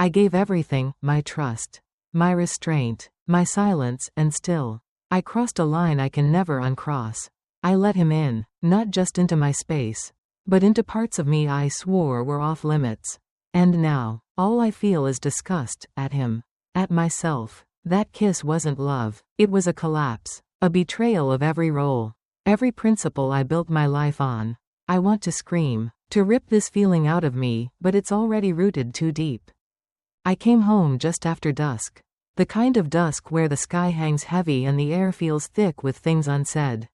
I gave everything, my trust, my restraint, my silence, and still, I crossed a line I can never uncross. I let him in, not just into my space, but into parts of me I swore were off limits. And now, all I feel is disgust, at him, at myself. That kiss wasn't love, it was a collapse, a betrayal of every role, every principle I built my life on. I want to scream, to rip this feeling out of me, but it's already rooted too deep. I came home just after dusk. The kind of dusk where the sky hangs heavy and the air feels thick with things unsaid.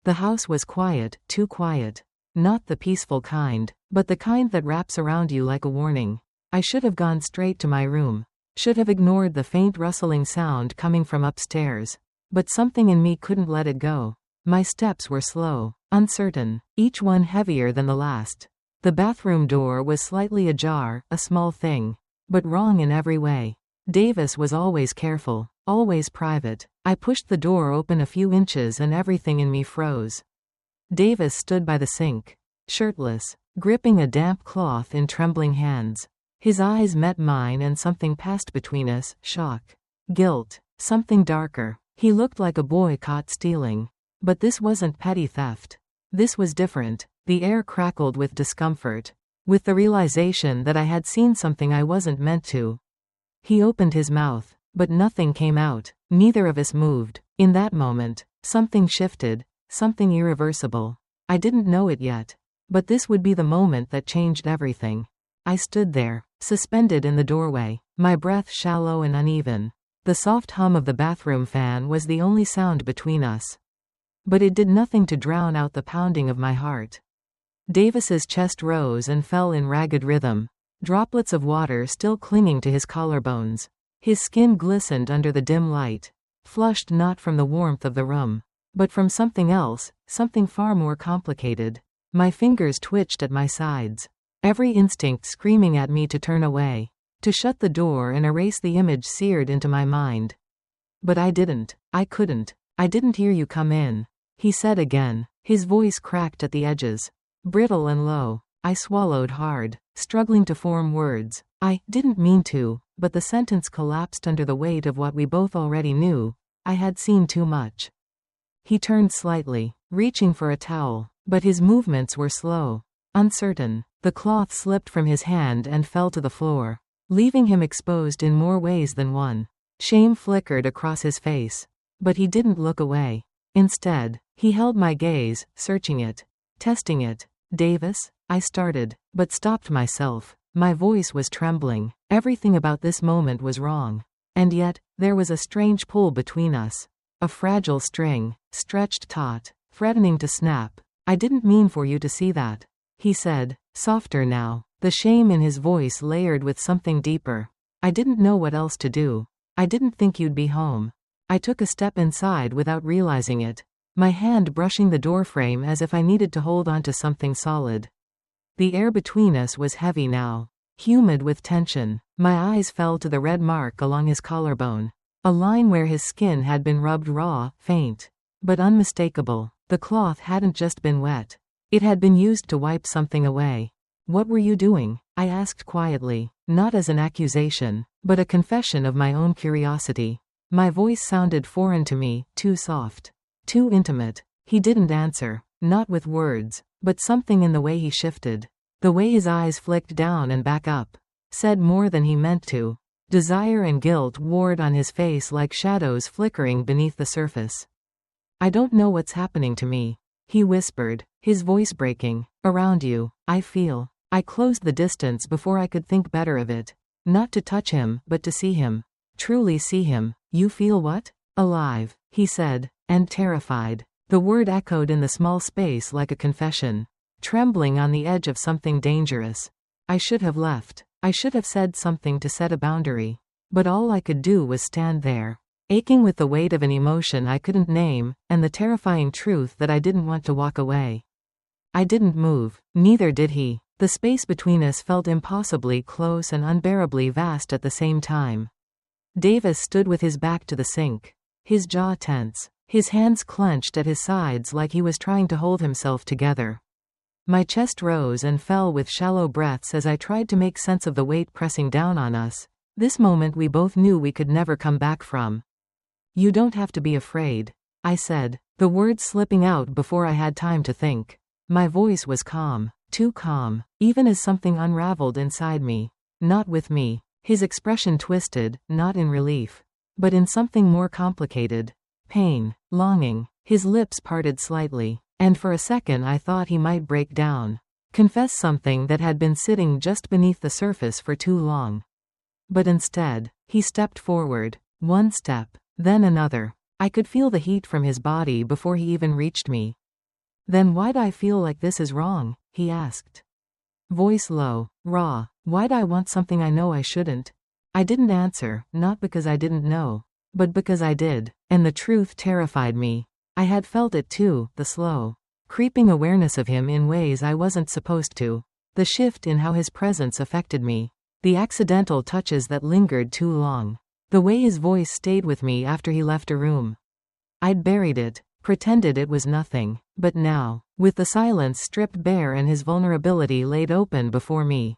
The house was quiet, too quiet. Not the peaceful kind, but the kind that wraps around you like a warning. I should have gone straight to my room. Should have ignored the faint rustling sound coming from upstairs. But something in me couldn't let it go. My steps were slow, uncertain, each one heavier than the last. The bathroom door was slightly ajar, a small thing, but wrong in every way. Davis was always careful, always private. I pushed the door open a few inches and everything in me froze. Davis stood by the sink, shirtless, gripping a damp cloth in trembling hands. His eyes met mine and something passed between us, shock, guilt, something darker. He looked like a boy caught stealing. But this wasn't petty theft. This was different. The air crackled with discomfort, with the realization that I had seen something I wasn't meant to. He opened his mouth, but nothing came out. Neither of us moved. In that moment, something shifted. Something irreversible. I didn't know it yet. But this would be the moment that changed everything. I stood there, suspended in the doorway, my breath shallow and uneven. The soft hum of the bathroom fan was the only sound between us. But it did nothing to drown out the pounding of my heart. Davis's chest rose and fell in ragged rhythm, droplets of water still clinging to his collarbones. His skin glistened under the dim light, flushed not from the warmth of the room, but from something else, something far more complicated. My fingers twitched at my sides, every instinct screaming at me to turn away, to shut the door and erase the image seared into my mind. But I didn't. I couldn't. I didn't hear you come in, he said again. His voice cracked at the edges, brittle and low. I swallowed hard, struggling to form words. I didn't mean to, but the sentence collapsed under the weight of what we both already knew. I had seen too much. He turned slightly, reaching for a towel, but his movements were slow, uncertain. The cloth slipped from his hand and fell to the floor, leaving him exposed in more ways than one. Shame flickered across his face, but he didn't look away. Instead, he held my gaze, searching it, testing it. Davis, I started, but stopped myself. My voice was trembling. Everything about this moment was wrong. And yet, there was a strange pull between us. A fragile string, stretched taut, threatening to snap. I didn't mean for you to see that, he said, softer now, the shame in his voice layered with something deeper. I didn't know what else to do. I didn't think you'd be home. I took a step inside without realizing it, my hand brushing the doorframe as if I needed to hold onto something solid. The air between us was heavy now, humid with tension. My eyes fell to the red mark along his collarbone, a line where his skin had been rubbed raw, faint, but unmistakable. The cloth hadn't just been wet. It had been used to wipe something away. What were you doing? I asked quietly, not as an accusation, but a confession of my own curiosity. My voice sounded foreign to me, too soft, too intimate. He didn't answer, not with words, but something in the way he shifted, the way his eyes flicked down and back up, said more than he meant to. Desire and guilt warred on his face like shadows flickering beneath the surface. I don't know what's happening to me, he whispered, his voice breaking. Around you, I feel. I closed the distance before I could think better of it. Not to touch him, but to see him. Truly see him. You feel what? Alive, he said, and terrified. The word echoed in the small space like a confession. Trembling on the edge of something dangerous. I should have left. I should have said something to set a boundary. But all I could do was stand there, aching with the weight of an emotion I couldn't name, and the terrifying truth that I didn't want to walk away. I didn't move, neither did he. The space between us felt impossibly close and unbearably vast at the same time. Davis stood with his back to the sink, his jaw tense, his hands clenched at his sides like he was trying to hold himself together. My chest rose and fell with shallow breaths as I tried to make sense of the weight pressing down on us. This moment we both knew we could never come back from. "You don't have to be afraid," I said, the words slipping out before I had time to think. My voice was calm, too calm, even as something unraveled inside me. "Not with me." His expression twisted, not in relief, but in something more complicated. Pain, longing. His lips parted slightly, and for a second I thought he might break down, confess something that had been sitting just beneath the surface for too long. But instead, he stepped forward, one step, then another. I could feel the heat from his body before he even reached me. "Then why'd I feel like this is wrong?" he asked. Voice low, raw. "Why'd I want something I know I shouldn't?" I didn't answer, not because I didn't know, but because I did, and the truth terrified me. I had felt it too, the slow, creeping awareness of him in ways I wasn't supposed to. The shift in how his presence affected me. The accidental touches that lingered too long. The way his voice stayed with me after he left a room. I'd buried it, pretended it was nothing, but now, with the silence stripped bare and his vulnerability laid open before me,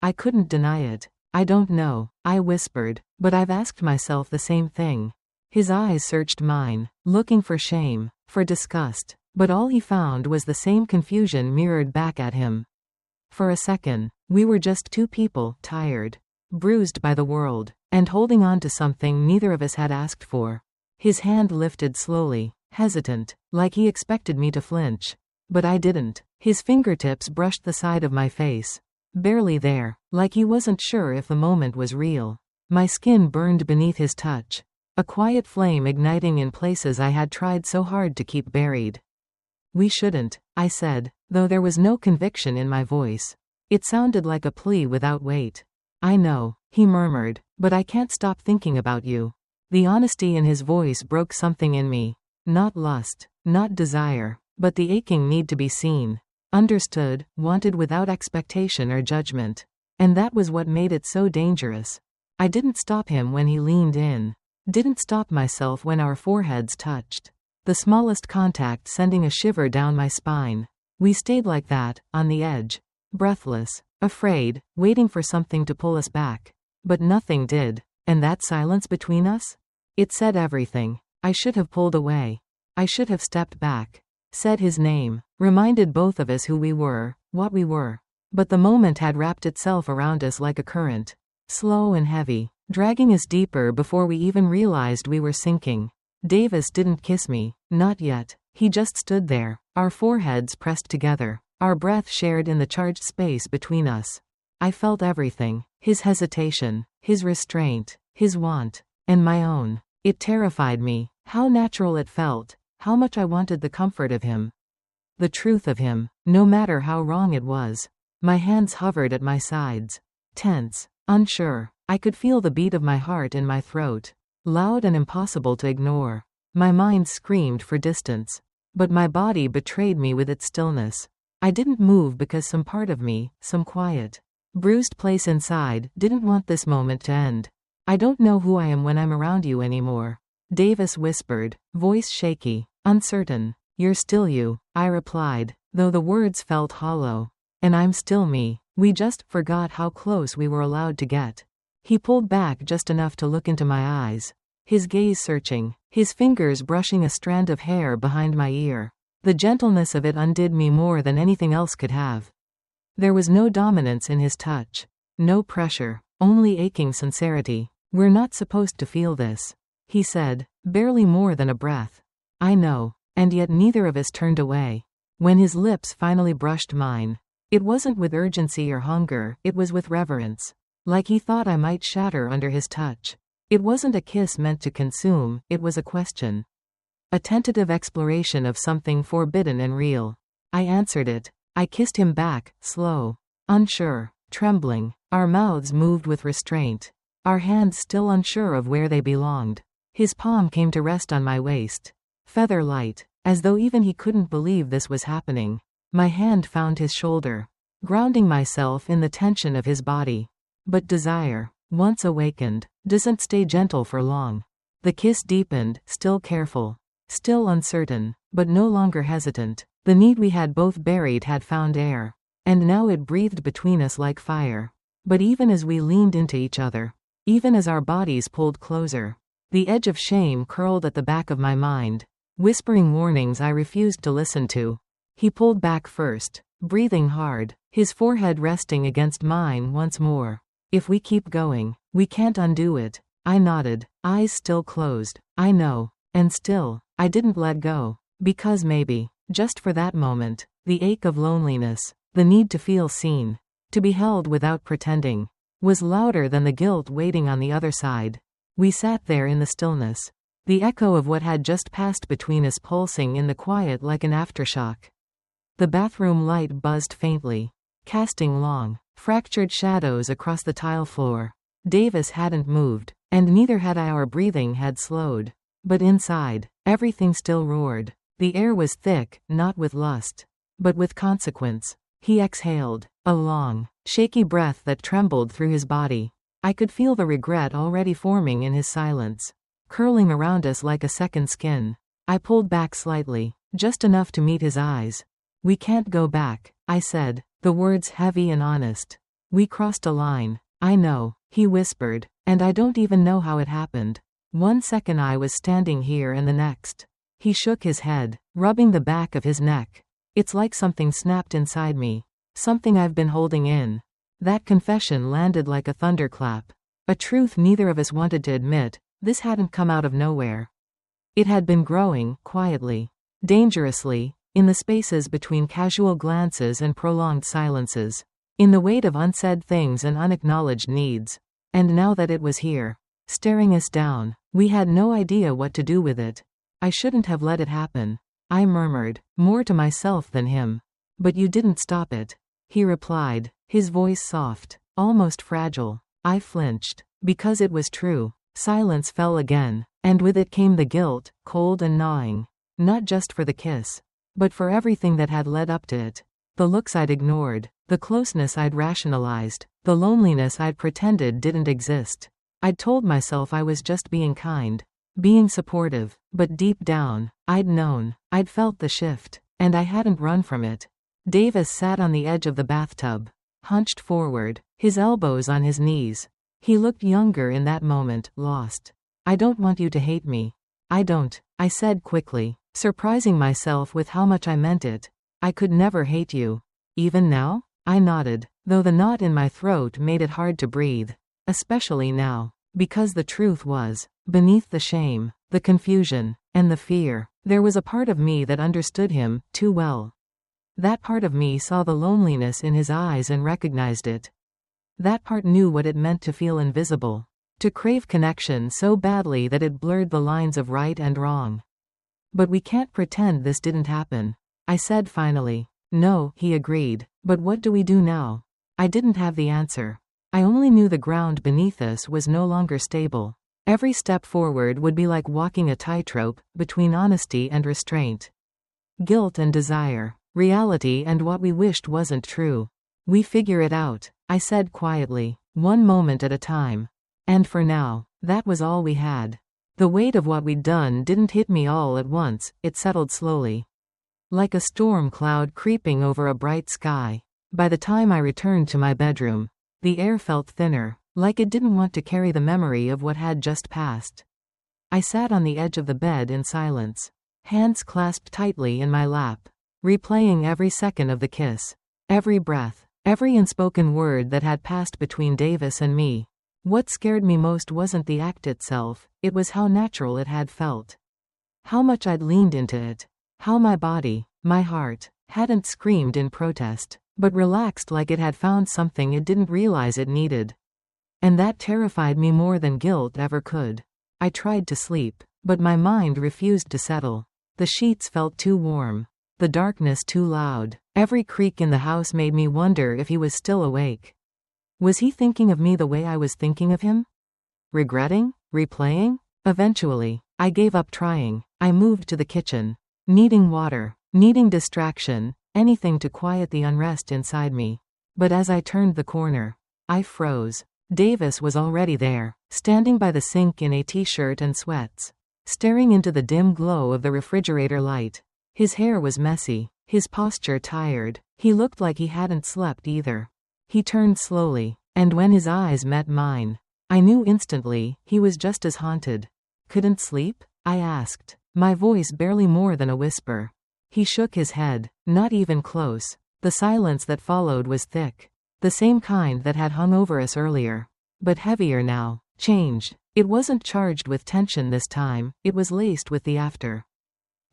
I couldn't deny it. "I don't know," I whispered, "but I've asked myself the same thing." His eyes searched mine, looking for shame, for disgust, but all he found was the same confusion mirrored back at him. For a second, we were just two people, tired, bruised by the world, and holding on to something neither of us had asked for. His hand lifted slowly, hesitant, like he expected me to flinch. But I didn't. His fingertips brushed the side of my face. Barely there, like he wasn't sure if the moment was real. My skin burned beneath his touch, a quiet flame igniting in places I had tried so hard to keep buried. "We shouldn't," I said, though there was no conviction in my voice. It sounded like a plea without weight. "I know," he murmured, "but I can't stop thinking about you." The honesty in his voice broke something in me. Not lust, not desire, but the aching need to be seen, understood, wanted without expectation or judgment. And that was what made it so dangerous. I didn't stop him when he leaned in. Didn't stop myself when our foreheads touched. The smallest contact sending a shiver down my spine. We stayed like that, on the edge. Breathless, afraid, waiting for something to pull us back. But nothing did. And that silence between us? It said everything. I should have pulled away. I should have stepped back. Said his name. Reminded both of us who we were, what we were. But the moment had wrapped itself around us like a current. Slow and heavy, dragging us deeper before we even realized we were sinking. Davis didn't kiss me. Not yet. He just stood there, our foreheads pressed together, our breath shared in the charged space between us. I felt everything. His hesitation, his restraint, his want, and my own. It terrified me. How natural it felt. How much I wanted the comfort of him. The truth of him, no matter how wrong it was. My hands hovered at my sides. Tense, unsure. I could feel the beat of my heart in my throat. Loud and impossible to ignore. My mind screamed for distance. But my body betrayed me with its stillness. I didn't move because some part of me, some quiet, bruised place inside, didn't want this moment to end. "I don't know who I am when I'm around you anymore," Davis whispered, voice shaky, uncertain. "You're still you," I replied, though the words felt hollow. "And I'm still me. We just forgot how close we were allowed to get." He pulled back just enough to look into my eyes. His gaze searching, his fingers brushing a strand of hair behind my ear. The gentleness of it undid me more than anything else could have. There was no dominance in his touch. No pressure, only aching sincerity. "We're not supposed to feel this," he said, barely more than a breath. "I know." And yet neither of us turned away. When his lips finally brushed mine, it wasn't with urgency or hunger, it was with reverence. Like he thought I might shatter under his touch. It wasn't a kiss meant to consume, it was a question. A tentative exploration of something forbidden and real. I answered it. I kissed him back, slow, unsure, trembling. Our mouths moved with restraint. Our hands still unsure of where they belonged. His palm came to rest on my waist. Feather light, as though even he couldn't believe this was happening. My hand found his shoulder, grounding myself in the tension of his body. But desire, once awakened, doesn't stay gentle for long. The kiss deepened, still careful, still uncertain, but no longer hesitant. The need we had both buried had found air, and now it breathed between us like fire. But even as we leaned into each other, even as our bodies pulled closer, the edge of shame curled at the back of my mind, whispering warnings I refused to listen to. He pulled back first, breathing hard, his forehead resting against mine once more. If we keep going, we can't undo it. I nodded, eyes still closed. I know. And still, I didn't let go. Because maybe, just for that moment, the ache of loneliness, the need to feel seen, to be held without pretending, was louder than the guilt waiting on the other side. We sat there in the stillness, the echo of what had just passed between us pulsing in the quiet like an aftershock. The bathroom light buzzed faintly, casting long, fractured shadows across the tile floor. Davis hadn't moved, and neither had I. Our breathing had slowed. But inside, everything still roared. The air was thick, not with lust, but with consequence. He exhaled, a long, shaky breath that trembled through his body. I could feel the regret already forming in his silence, curling around us like a second skin. I pulled back slightly, just enough to meet his eyes. "We can't go back," I said, the words heavy and honest. "We crossed a line." "I know," he whispered, "and I don't even know how it happened. One second I was standing here and the next." He shook his head, rubbing the back of his neck. "It's like something snapped inside me. Something I've been holding in." That confession landed like a thunderclap. A truth neither of us wanted to admit. This hadn't come out of nowhere. It had been growing, quietly, dangerously, in the spaces between casual glances and prolonged silences, in the weight of unsaid things and unacknowledged needs. And now that it was here, staring us down, we had no idea what to do with it. "I shouldn't have let it happen," I murmured, more to myself than him. "But you didn't stop it," he replied, his voice soft, almost fragile. I flinched. Because it was true. Silence fell again, and with it came the guilt, cold and gnawing. Not just for the kiss, but for everything that had led up to it. The looks I'd ignored, the closeness I'd rationalized, the loneliness I'd pretended didn't exist. I'd told myself I was just being kind, being supportive, but deep down, I'd known, I'd felt the shift, and I hadn't run from it. Davis sat on the edge of the bathtub, hunched forward, his elbows on his knees. He looked younger in that moment, lost. "I don't want you to hate me." "I don't," I said quickly, surprising myself with how much I meant it. "I could never hate you." "Even now?" I nodded, though the knot in my throat made it hard to breathe. Especially now, because the truth was, beneath the shame, the confusion, and the fear, there was a part of me that understood him too well. That part of me saw the loneliness in his eyes and recognized it. That part knew what it meant to feel invisible, to crave connection so badly that it blurred the lines of right and wrong. "But we can't pretend this didn't happen," I said finally. "No," he agreed, "but what do we do now?" I didn't have the answer. I only knew the ground beneath us was no longer stable. Every step forward would be like walking a tightrope, between honesty and restraint, guilt and desire, reality and what we wished wasn't true. "We figure it out," I said quietly, "one moment at a time." And for now, that was all we had. The weight of what we'd done didn't hit me all at once, it settled slowly, like a storm cloud creeping over a bright sky. By the time I returned to my bedroom, the air felt thinner, like it didn't want to carry the memory of what had just passed. I sat on the edge of the bed in silence, hands clasped tightly in my lap, replaying every second of the kiss, every breath, every unspoken word that had passed between Davis and me. What scared me most wasn't the act itself, it was how natural it had felt. How much I'd leaned into it. How my body, my heart, hadn't screamed in protest, but relaxed like it had found something it didn't realize it needed. And that terrified me more than guilt ever could. I tried to sleep, but my mind refused to settle. The sheets felt too warm, the darkness too loud. Every creak in the house made me wonder if he was still awake. Was he thinking of me the way I was thinking of him? Regretting? Replaying? Eventually, I gave up trying. I moved to the kitchen, needing water, needing distraction, anything to quiet the unrest inside me. But as I turned the corner, I froze. Davis was already there, standing by the sink in a t-shirt and sweats, staring into the dim glow of the refrigerator light. His hair was messy, his posture tired. He looked like he hadn't slept either. He turned slowly, and when his eyes met mine, I knew instantly he was just as haunted. Couldn't sleep? I asked, my voice barely more than a whisper. He shook his head. Not even close. The silence that followed was thick. The same kind that had hung over us earlier. But heavier now. Changed. It wasn't charged with tension this time, it was laced with the after.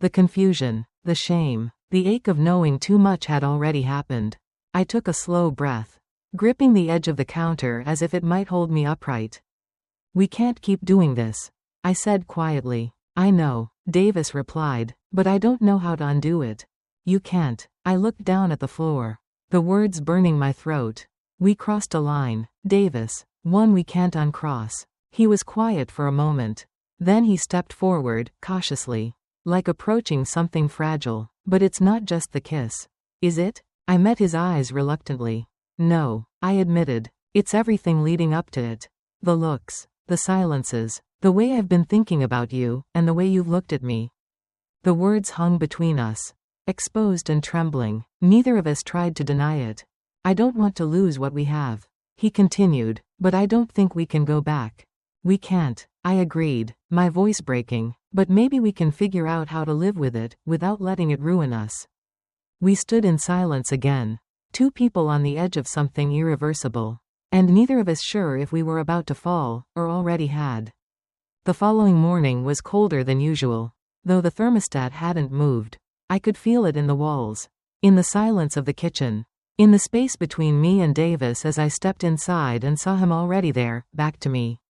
The confusion, the shame, the ache of knowing too much had already happened. I took a slow breath, gripping the edge of the counter as if it might hold me upright. "We can't keep doing this," I said quietly. "I know," Davis replied, "but I don't know how to undo it." "You can't." I looked down at the floor, the words burning my throat. "We crossed a line, Davis. One we can't uncross." He was quiet for a moment. Then he stepped forward, cautiously, like approaching something fragile. "But it's not just the kiss, is it?" I met his eyes reluctantly. "No," I admitted. "It's everything leading up to it. The looks, the silences, the way I've been thinking about you, and the way you've looked at me." The words hung between us, exposed and trembling. Neither of us tried to deny it. "I don't want to lose what we have," he continued, "but I don't think we can go back." "We can't," I agreed, my voice breaking, "but maybe we can figure out how to live with it, without letting it ruin us." We stood in silence again, two people on the edge of something irreversible, and neither of us sure if we were about to fall, or already had. The following morning was colder than usual, though the thermostat hadn't moved. I could feel it in the walls, in the silence of the kitchen, in the space between me and Davis as I stepped inside and saw him already there, back to me,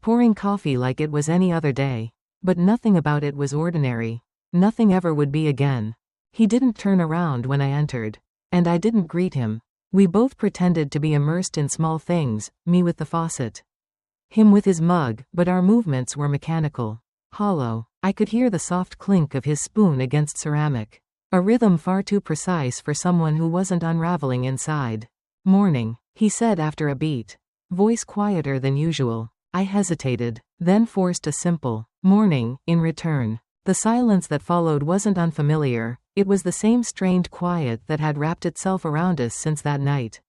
pouring coffee like it was any other day. But nothing about it was ordinary. Nothing ever would be again. He didn't turn around when I entered, and I didn't greet him. We both pretended to be immersed in small things, me with the faucet, him with his mug, but our movements were mechanical, hollow. I could hear the soft clink of his spoon against ceramic, a rhythm far too precise for someone who wasn't unraveling inside. "Morning," he said after a beat, voice quieter than usual. I hesitated, then forced a simple "morning" in return. The silence that followed wasn't unfamiliar, it was the same strained quiet that had wrapped itself around us since that night.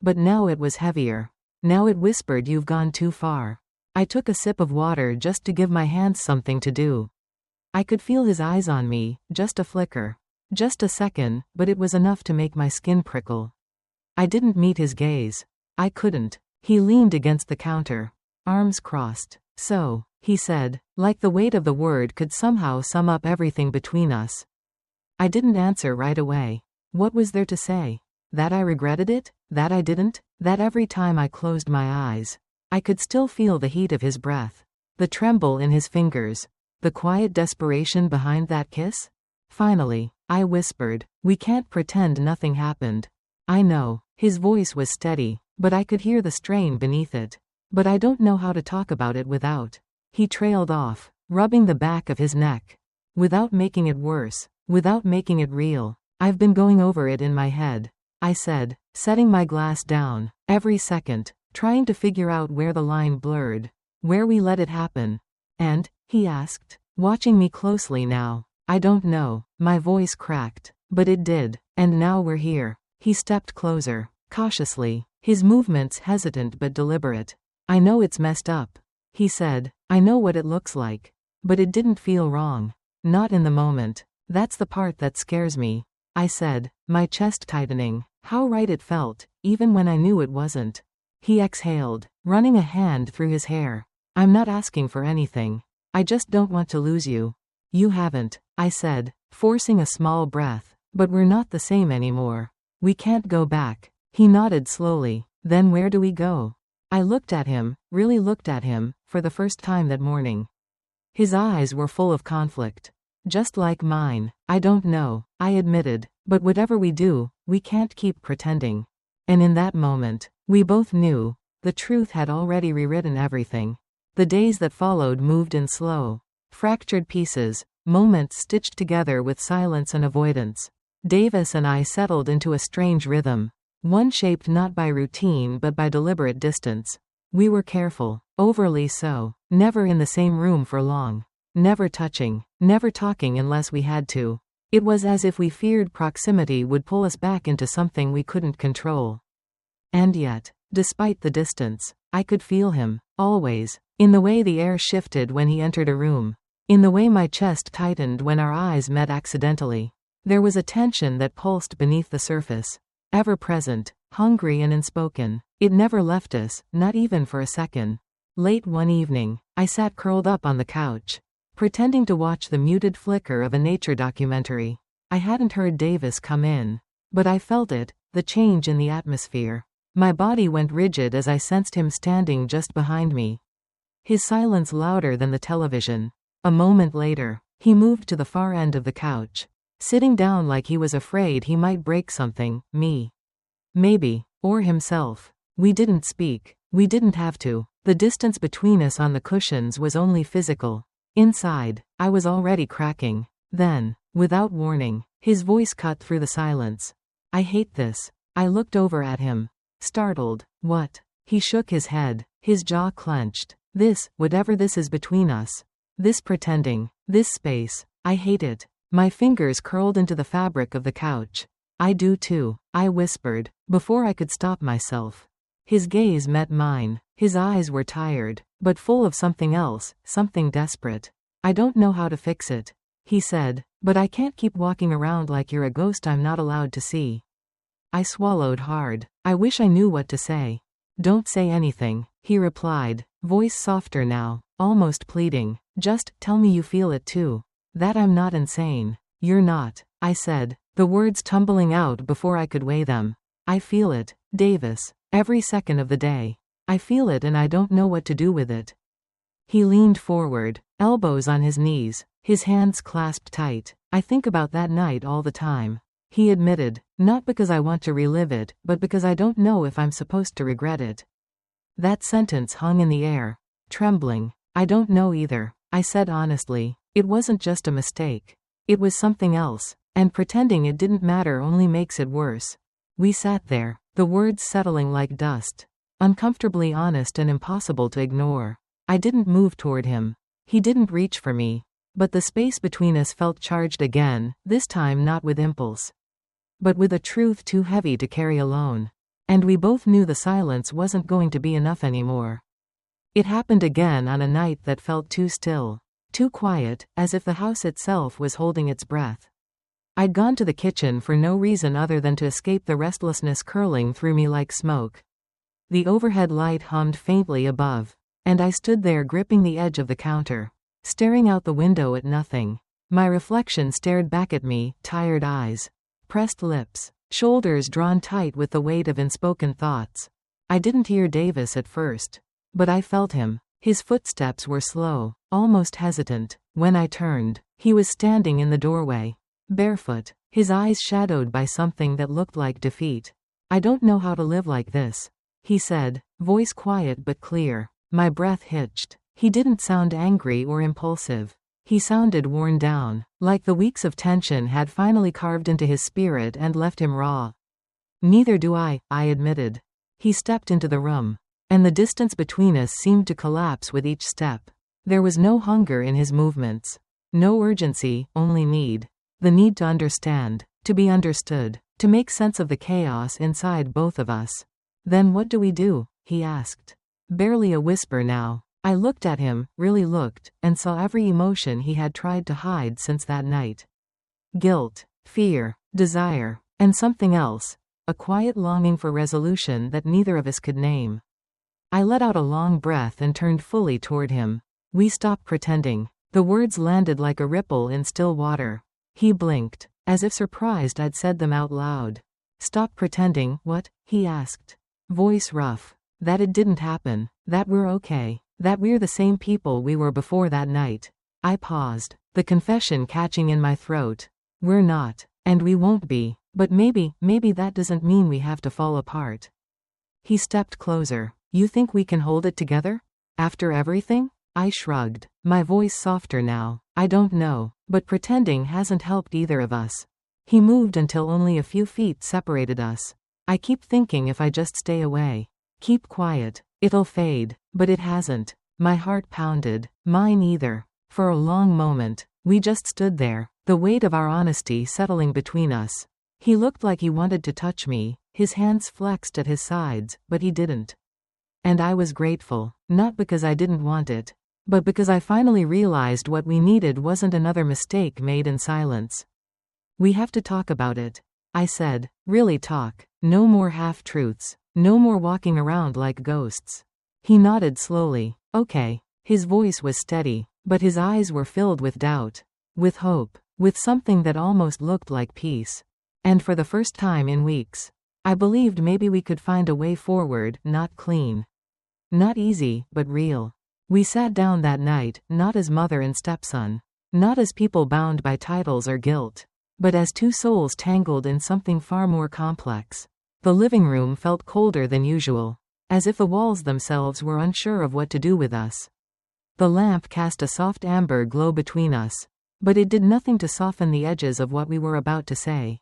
But now it was heavier. Now it whispered, "You've gone too far." I took a sip of water just to give my hands something to do. I could feel his eyes on me, just a flicker. Just a second, but it was enough to make my skin prickle. I didn't meet his gaze. I couldn't. He leaned against the counter, arms crossed. "So," he said, like the weight of the word could somehow sum up everything between us. I didn't answer right away. What was there to say? That I regretted it? That I didn't? That every time I closed my eyes, I could still feel the heat of his breath, the tremble in his fingers, the quiet desperation behind that kiss? Finally, I whispered, "We can't pretend nothing happened." "I know." His voice was steady, but I could hear the strain beneath it. "But I don't know how to talk about it without." He trailed off, rubbing the back of his neck. "Without making it worse. Without making it real. I've been going over it in my head," I said, setting my glass down, every second, trying to figure out where the line blurred, where we let it happen. "And?" he asked, watching me closely now. "I don't know." My voice cracked. "But it did. And now we're here." He stepped closer, cautiously, his movements hesitant but deliberate. "I know it's messed up," he said. "I know what it looks like. But it didn't feel wrong. Not in the moment. That's the part that scares me," I said, my chest tightening. How right it felt, even when I knew it wasn't. He exhaled, running a hand through his hair. "I'm not asking for anything. I just don't want to lose you." "You haven't," I said, forcing a small breath. "But we're not the same anymore. We can't go back." He nodded slowly. "Then where do we go?" I looked at him, really looked at him, for the first time that morning. His eyes were full of conflict. Just like mine. "I don't know," I admitted, "but whatever we do, we can't keep pretending." And in that moment, we both knew, the truth had already rewritten everything. The days that followed moved in slow, fractured pieces, moments stitched together with silence and avoidance. Davis and I settled into a strange rhythm, one shaped not by routine but by deliberate distance. We were careful, overly so, never in the same room for long. Never touching, never talking unless we had to. It was as if we feared proximity would pull us back into something we couldn't control. And yet, despite the distance, I could feel him, always, in the way the air shifted when he entered a room, in the way my chest tightened when our eyes met accidentally. There was a tension that pulsed beneath the surface, ever present, hungry and unspoken. It never left us, not even for a second. Late one evening, I sat curled up on the couch, pretending to watch the muted flicker of a nature documentary. I hadn't heard Davis come in, but I felt it, the change in the atmosphere. My body went rigid as I sensed him standing just behind me, his silence louder than the television. A moment later, he moved to the far end of the couch, sitting down like he was afraid he might break something, me. Maybe, or himself. We didn't speak. We didn't have to. The distance between us on the cushions was only physical. Inside, I was already cracking. Then, without warning, his voice cut through the silence. I hate this. I looked over at him, startled. What? He shook his head, his jaw clenched. This, whatever this is between us. This pretending. This space. I hate it. My fingers curled into the fabric of the couch. I do too, I whispered, before I could stop myself. His gaze met mine. His eyes were tired, but full of something else, something desperate. I don't know how to fix it, he said, but I can't keep walking around like you're a ghost I'm not allowed to see. I swallowed hard. I wish I knew what to say. Don't say anything, he replied, voice softer now, almost pleading. Just tell me you feel it too. That I'm not insane. You're not, I said, the words tumbling out before I could weigh them. I feel it, Davis, every second of the day. I feel it and I don't know what to do with it. He leaned forward, elbows on his knees, his hands clasped tight. I think about that night all the time. He admitted, not because I want to relive it, but because I don't know if I'm supposed to regret it. That sentence hung in the air, trembling. I don't know either, I said honestly. It wasn't just a mistake. It was something else, and pretending it didn't matter only makes it worse. We sat there, the words settling like dust, uncomfortably honest and impossible to ignore. I didn't move toward him. He didn't reach for me. But the space between us felt charged again, this time not with impulse, but with a truth too heavy to carry alone. And we both knew the silence wasn't going to be enough anymore. It happened again on a night that felt too still, too quiet, as if the house itself was holding its breath. I'd gone to the kitchen for no reason other than to escape the restlessness curling through me like smoke. The overhead light hummed faintly above, and I stood there gripping the edge of the counter, staring out the window at nothing. My reflection stared back at me, tired eyes, pressed lips, shoulders drawn tight with the weight of unspoken thoughts. I didn't hear Davis at first, but I felt him. His footsteps were slow, almost hesitant. When I turned, he was standing in the doorway, barefoot, his eyes shadowed by something that looked like defeat. I don't know how to live like this, he said, voice quiet but clear. My breath hitched. He didn't sound angry or impulsive. He sounded worn down, like the weeks of tension had finally carved into his spirit and left him raw. Neither do I admitted. He stepped into the room, and the distance between us seemed to collapse with each step. There was no hunger in his movements, no urgency, only need. The need to understand, to be understood, to make sense of the chaos inside both of us. Then what do we do? He asked. Barely a whisper now. I looked at him, really looked, and saw every emotion he had tried to hide since that night. Guilt, fear, desire, and something else, a quiet longing for resolution that neither of us could name. I let out a long breath and turned fully toward him. We stopped pretending. The words landed like a ripple in still water. He blinked, as if surprised I'd said them out loud. Stop pretending, what? He asked. Voice rough. That it didn't happen. That we're okay. That we're the same people we were before that night. I paused, the confession catching in my throat. We're not, and we won't be, but maybe that doesn't mean we have to fall apart. He stepped closer. You think we can hold it together? After everything? I shrugged, my voice softer now. I don't know, but pretending hasn't helped either of us. He moved until only a few feet separated us. I keep thinking if I just stay away, keep quiet, it'll fade, but it hasn't. My heart pounded. Mine either. For a long moment, we just stood there, the weight of our honesty settling between us. He looked like he wanted to touch me, his hands flexed at his sides, but he didn't. And I was grateful, not because I didn't want it, but because I finally realized what we needed wasn't another mistake made in silence. We have to talk about it, I said. Really talk. No more half-truths. No more walking around like ghosts. He nodded slowly. Okay. His voice was steady, but his eyes were filled with doubt, with hope, with something that almost looked like peace. And for the first time in weeks, I believed maybe we could find a way forward, not clean. Not easy, but real. We sat down that night, not as mother and stepson, not as people bound by titles or guilt, but as two souls tangled in something far more complex. The living room felt colder than usual, as if the walls themselves were unsure of what to do with us. The lamp cast a soft amber glow between us, but it did nothing to soften the edges of what we were about to say.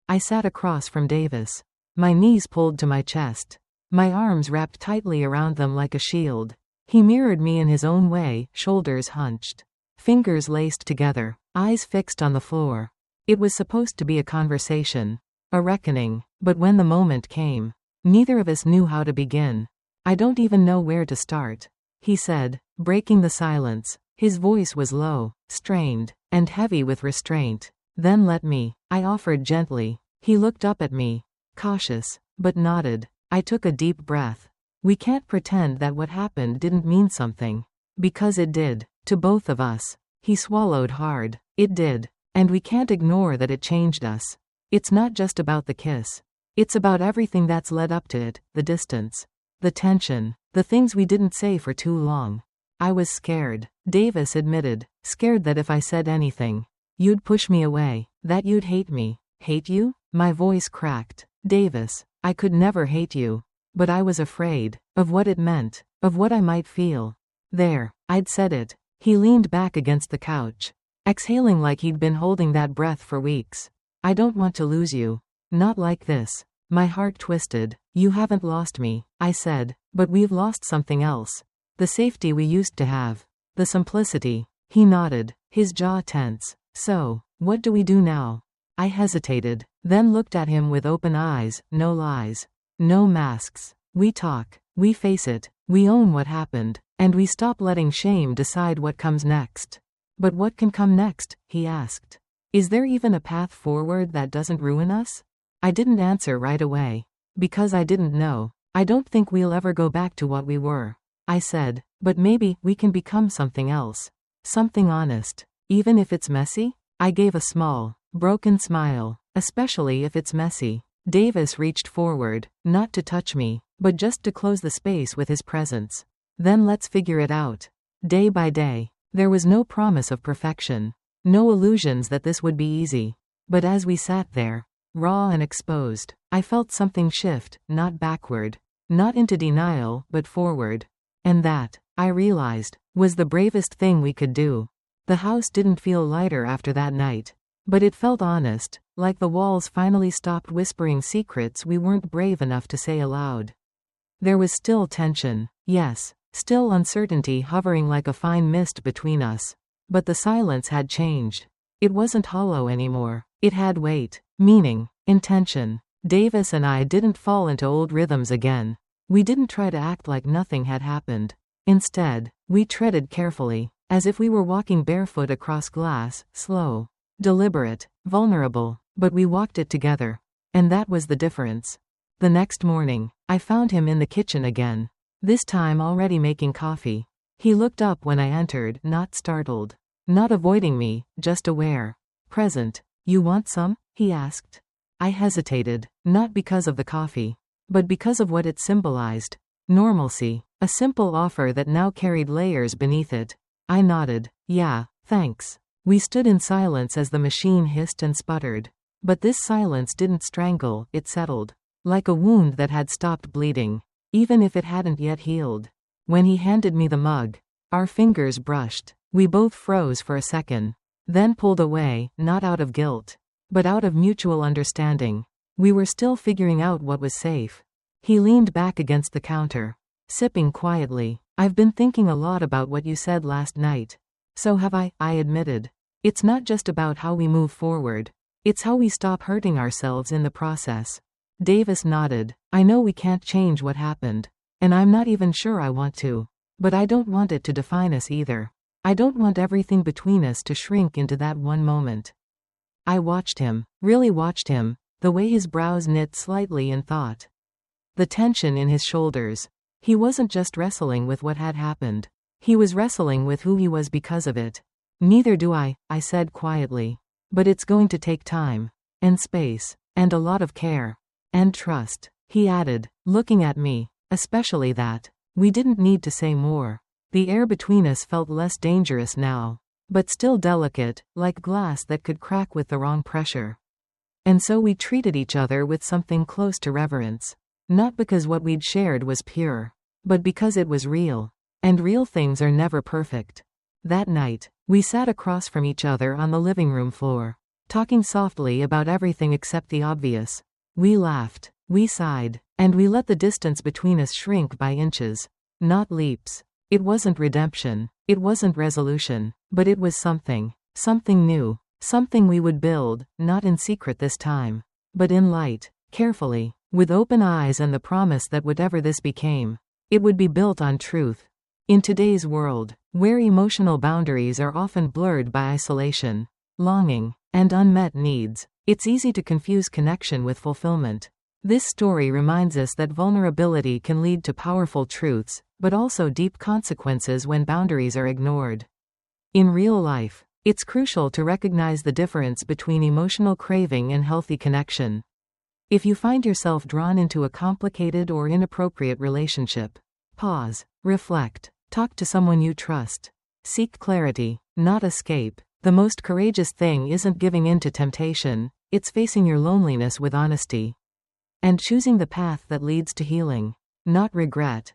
I sat across from Davis, my knees pulled to my chest, my arms wrapped tightly around them like a shield. He mirrored me in his own way, shoulders hunched, fingers laced together, eyes fixed on the floor. It was supposed to be a conversation, a reckoning, but when the moment came, neither of us knew how to begin. I don't even know where to start, he said, breaking the silence. His voice was low, strained, and heavy with restraint. Then let me, I offered gently. He looked up at me, cautious, but nodded. I took a deep breath. We can't pretend that what happened didn't mean something. Because it did, to both of us. He swallowed hard. It did. And we can't ignore that it changed us. It's not just about the kiss. It's about everything that's led up to it, the distance, the tension, the things we didn't say for too long. I was scared, Davis admitted, scared that if I said anything, you'd push me away, that you'd hate me. Hate you? My voice cracked. Davis, I could never hate you. But I was afraid of what it meant, of what I might feel. There, I'd said it. He leaned back against the couch, exhaling like he'd been holding that breath for weeks. I don't want to lose you. Not like this. My heart twisted. You haven't lost me, I said, but we've lost something else. The safety we used to have. The simplicity. He nodded, his jaw tense. So, what do we do now? I hesitated, then looked at him with open eyes, no lies. No masks. We talk. We face it. We own what happened. And we stop letting shame decide what comes next. But what can come next? He asked. Is there even a path forward that doesn't ruin us? I didn't answer right away. Because I didn't know. I don't think we'll ever go back to what we were, I said, but maybe we can become something else. Something honest. Even if it's messy? I gave a small, broken smile. Especially if it's messy. Davis reached forward, not to touch me, but just to close the space with his presence. Then let's figure it out. Day by day. There was no promise of perfection. No illusions that this would be easy. But as we sat there, raw and exposed, I felt something shift, not backward. Not into denial, but forward. And that, I realized, was the bravest thing we could do. The house didn't feel lighter after that night. But it felt honest, like the walls finally stopped whispering secrets we weren't brave enough to say aloud. There was still tension, yes, still uncertainty hovering like a fine mist between us. But the silence had changed. It wasn't hollow anymore. It had weight, meaning, intention. Davis and I didn't fall into old rhythms again. We didn't try to act like nothing had happened. Instead, we treaded carefully, as if we were walking barefoot across glass, slow. Deliberate, vulnerable, but we walked it together. And that was the difference. The next morning, I found him in the kitchen again. This time already making coffee. He looked up when I entered, not startled. Not avoiding me, just aware. Present. You want some? He asked. I hesitated, not because of the coffee, but because of what it symbolized. Normalcy. A simple offer that now carried layers beneath it. I nodded. Yeah, thanks. We stood in silence as the machine hissed and sputtered. But this silence didn't strangle, it settled. Like a wound that had stopped bleeding, even if it hadn't yet healed. When he handed me the mug, our fingers brushed. We both froze for a second. Then pulled away, not out of guilt, but out of mutual understanding. We were still figuring out what was safe. He leaned back against the counter, sipping quietly. I've been thinking a lot about what you said last night. So have I admitted. It's not just about how we move forward. It's how we stop hurting ourselves in the process. Davis nodded. I know we can't change what happened. And I'm not even sure I want to. But I don't want it to define us either. I don't want everything between us to shrink into that one moment. I watched him, really watched him, the way his brows knit slightly in thought. The tension in his shoulders. He wasn't just wrestling with what had happened. He was wrestling with who he was because of it. Neither do I said quietly. But it's going to take time. And space. And a lot of care. And trust. He added, looking at me. Especially that. We didn't need to say more. The air between us felt less dangerous now. But still delicate, like glass that could crack with the wrong pressure. And so we treated each other with something close to reverence. Not because what we'd shared was pure. But because it was real. And real things are never perfect. That night, we sat across from each other on the living room floor. Talking softly about everything except the obvious. We laughed. We sighed. And we let the distance between us shrink by inches. Not leaps. It wasn't redemption. It wasn't resolution. But it was something. Something new. Something we would build, not in secret this time. But in light. Carefully. With open eyes and the promise that whatever this became, it would be built on truth. In today's world, where emotional boundaries are often blurred by isolation, longing, and unmet needs, it's easy to confuse connection with fulfillment. This story reminds us that vulnerability can lead to powerful truths, but also deep consequences when boundaries are ignored. In real life, it's crucial to recognize the difference between emotional craving and healthy connection. If you find yourself drawn into a complicated or inappropriate relationship, pause, reflect, talk to someone you trust. Seek clarity, not escape. The most courageous thing isn't giving in to temptation, it's facing your loneliness with honesty. And choosing the path that leads to healing, not regret.